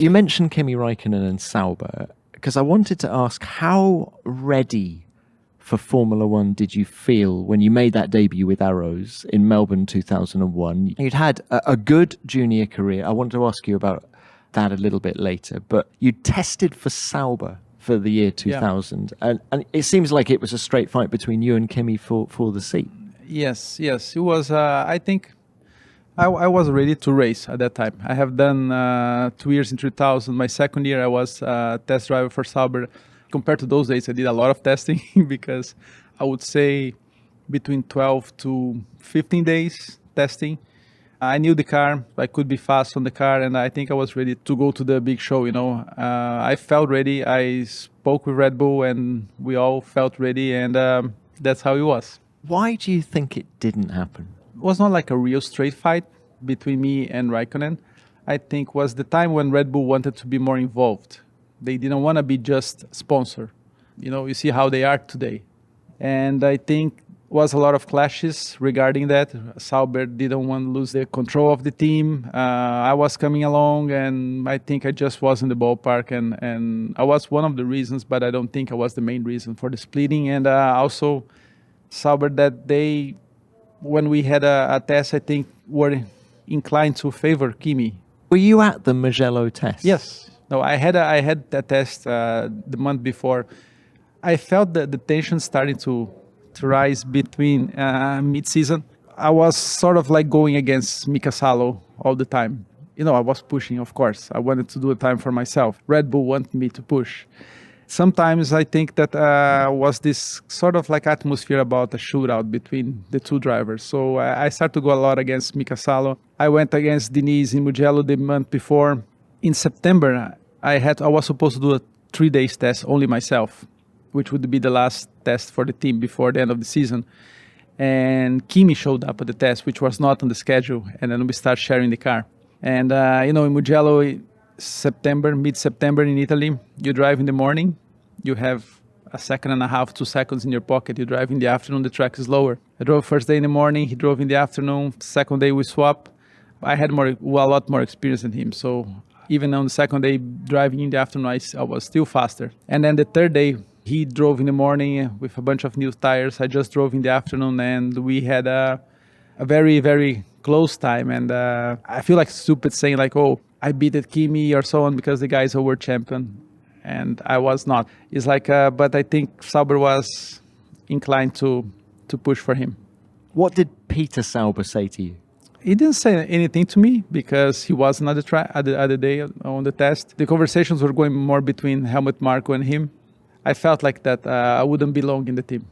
You mentioned Kimi Raikkonen and Sauber, because I wanted to ask, how ready for Formula One did you feel when you made that debut with Arrows in Melbourne 2001? You'd had a good junior career. I wanted to ask you about that a little bit later, but you tested for Sauber for the year 2000, and it seems like it was a straight fight between you and Kimi for the seat. Yes, it was. I think I was ready to race at that time. I have done 2 years in 2000. My second year, I was test driver for Sauber. Compared to those days, I did a lot of testing because I would say between 12 to 15 days testing. I knew the car, I could be fast on the car, and I think I was ready to go to the big show, I felt ready. I spoke with Red Bull, and we all felt ready, and that's how it was. Why do you think it didn't happen? It was not like a real straight fight between me and Raikkonen. I think was the time when Red Bull wanted to be more involved. They didn't want to be just sponsor. You see how they are today. And I think was a lot of clashes regarding that. Sauber didn't want to lose the control of the team. I was coming along, and I think I just was in the ballpark. And I was one of the reasons, but I don't think I was the main reason for the splitting. And also, Sauber that day, when we had a test, I think were inclined to favor Kimi. Were you at the Mugello test? Yes. No, I had that test the month before. I felt that the tension starting to rise between mid-season. I was sort of like going against Mika Salo all the time. I was pushing, of course. I wanted to do a time for myself. Red Bull wanted me to push. Sometimes I think that was this sort of like atmosphere about a shootout between the two drivers. So I started to go a lot against Mika Salo. I went against Diniz in Mugello the month before. In September, I was supposed to do a 3 days test only myself, which would be the last test for the team before the end of the season. And Kimi showed up at the test, which was not on the schedule. And then we start sharing the car. And, in Mugello, mid-September in Italy, you drive in the morning, you have a second and a half, 2 seconds in your pocket. You drive in the afternoon, the track is lower. I drove first day in the morning, he drove in the afternoon. Second day we swap. I had a lot more experience than him. So even on the second day driving in the afternoon, I was still faster. And then the third day, he drove in the morning with a bunch of new tires. I just drove in the afternoon, and we had a very, very close time. And I feel like stupid saying like, oh, I beat Kimi or so on because the guy is a world champion. And I was not. It's like, but I think Sauber was inclined to push for him. What did Peter Sauber say to you? He didn't say anything to me because he wasn't at the other day on the test. The conversations were going more between Helmut Marko and him. I felt like that I wouldn't belong in the team.